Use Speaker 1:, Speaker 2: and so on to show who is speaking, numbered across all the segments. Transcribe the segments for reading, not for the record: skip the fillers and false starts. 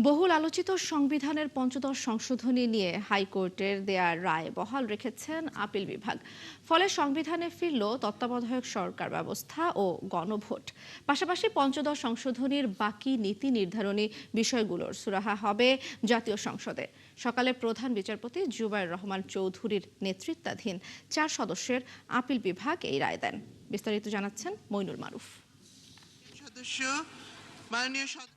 Speaker 1: বহুল আলোচিত সংবিধানের পঞ্চদশ সংশোধনী নিয়ে হাইকোর্টের দেয়া রায় বহাল রেখেছেন আপিল বিভাগ। ফলে সংবিধানে ফিরল তত্ত্বাবধায়ক সরকার ব্যবস্থা ও গণভোট। পাশাপাশি পঞ্চদশ সংশোধনীর বাকি নীতি নির্ধারণী বিষয়গুলোর সুরাহা হবে জাতীয় সংসদে। সকালে প্রধান বিচারপতি জুবায়ের রহমান চৌধুরীর নেতৃত্বাধীন 4 সদস্যের আপিল বিভাগ এই রায় দেন। বিস্তারিত জানাচ্ছেন মইনুল মারুফ।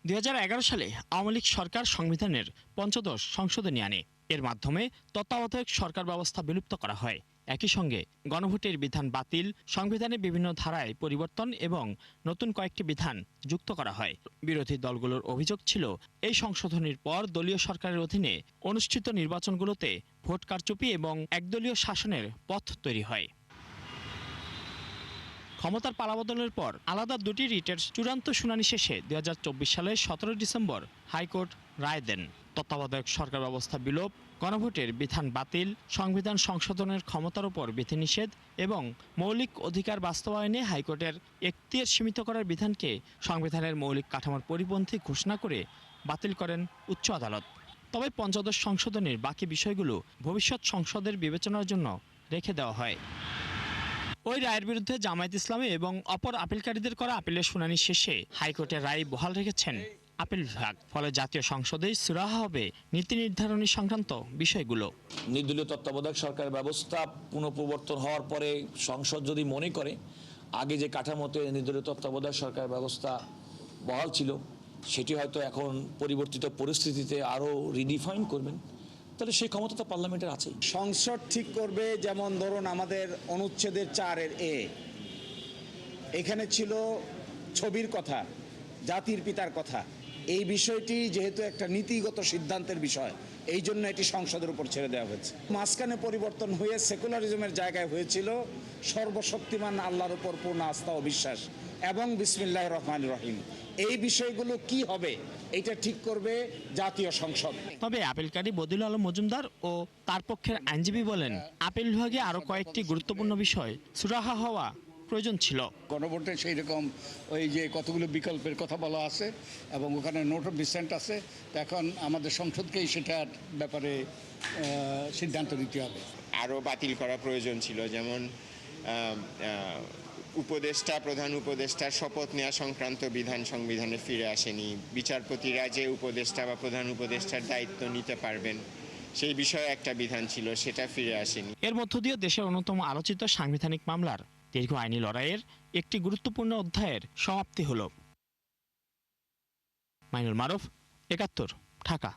Speaker 2: 2011 সালে আওয়ামী লীগ সরকার সংবিধানের পঞ্চদশ সংশোধনী আনে। এর মাধ্যমে তত্ত্বাবধায়ক সরকার ব্যবস্থা বিলুপ্ত করা হয়। একই সঙ্গে গণভোটের বিধান বাতিল, সংবিধানে বিভিন্ন ধারায় পরিবর্তন এবং নতুন কয়েকটি বিধান যুক্ত করা হয়। বিরোধী দলগুলোর অভিযোগ ছিল, এই সংশোধনীর পর দলীয় সরকারের অধীনে অনুষ্ঠিত নির্বাচনগুলোতে ভোট কারচুপি এবং একদলীয় শাসনের পথ তৈরি হয়। ক্ষমতার পালাবদলের পর আলাদা দুটি রিটের চূড়ান্ত শুনানি শেষে 2024 সালের 17 ডিসেম্বর হাইকোর্ট রায় দেন। তত্ত্বাবধায়ক সরকার ব্যবস্থা বিলোপ, গণভোটের বিধান বাতিল, সংবিধান সংশোধনের ক্ষমতার উপর বিধিনিষেধ এবং মৌলিক অধিকার বাস্তবায়নে হাইকোর্টের এখতিয়ার সীমিত করার বিধানকে সংবিধানের মৌলিক কাঠামোর পরিপন্থী ঘোষণা করে বাতিল করেন উচ্চ আদালত। তবে পঞ্চদশ সংশোধনীর বাকি বিষয়গুলো ভবিষ্যৎ সংসদের বিবেচনার জন্য রেখে দেওয়া হয়। ওই রায়ের বিরুদ্ধে জামায়াত ইসলামী এবং অপর আপিলকারীদের করা আপিলের শুনানি শেষে হাইকোর্টের রায় বহাল রেখেছেন আপিল বিভাগ। ফলে জাতীয় সংসদেই সুরাহা হবে নীতি নির্ধারণী সংক্রান্ত বিষয়গুলো।
Speaker 3: নির্দলীয় তত্ত্বাবধায়ক সরকার ব্যবস্থা পুনঃপ্রবর্তন হওয়ার পরে সংসদ যদি মনে করে আগে যে কাঠামোতে নির্দলীয় তত্ত্বাবধায়ক সরকার ব্যবস্থা বহাল ছিল, সেটি হয়তো এখন পরিবর্তিত পরিস্থিতিতে আরও রিডিফাইন করবেন, তাহলে সেই ক্ষমতা তো পার্লামেন্টের আছে।
Speaker 4: সংসদ ঠিক করবে, যেমন ধরুন আমাদের অনুচ্ছেদের 4-এর এখানে ছিল ছবির কথা, জাতির পিতার কথা। এই বিষয়টি যেহেতু একটা নীতিগত সিদ্ধান্তের বিষয়, এই জন্য এটি সংসদের উপর ছেড়ে দেওয়া হয়েছে। মাঝখানে পরিবর্তন হয়ে সেকুলারিজমের জায়গায় হয়েছিল সর্বশক্তিমান আল্লাহর উপর পূর্ণ আস্থা ও বিশ্বাস এবং বিসমিল্লাহির রহমানির রহিম। এই বিষয়গুলো কি হবে এটা ঠিক করবে জাতীয় সংসদ।
Speaker 2: তবে আপিলকারী বদিউল আলম মজুমদার ও তার পক্ষের আইনজীবী বলেন, আপিল বিভাগে আরও কয়েকটি গুরুত্বপূর্ণ বিষয় সুরাহা হওয়া প্রয়োজন ছিল।
Speaker 5: গণভোটে সেই রকম ওই যে কতগুলো বিকল্পের কথা বলা আছে এবং ওখানে নোট অফ ডিসেন্ট আছে। এখন আমাদের সংসদকেই সেটার ব্যাপারে সিদ্ধান্ত নিতে হবে।
Speaker 6: আরও বাতিল করা প্রয়োজন ছিল, যেমন প্রধান উপদেষ্টার শপথ নেওয়া সংক্রান্ত বিধান সংবিধানে ফিরে আসেনি। বিচারপতিরা যে উপদেষ্টা বা প্রধান উপদেষ্টার দায়িত্ব নিতে পারবেন, সেই বিষয়ে একটা বিধান ছিল, সেটা ফিরে আসেনি।
Speaker 2: এর মধ্য দিয়ে দেশের অন্যতম আলোচিত সাংবিধানিক মামলার দীর্ঘ আইনি লড়াইয়ের একটি গুরুত্বপূর্ণ অধ্যায়ের সমাপ্তি হল। মাইনুল মারুফ, ৭১, ঢাকা।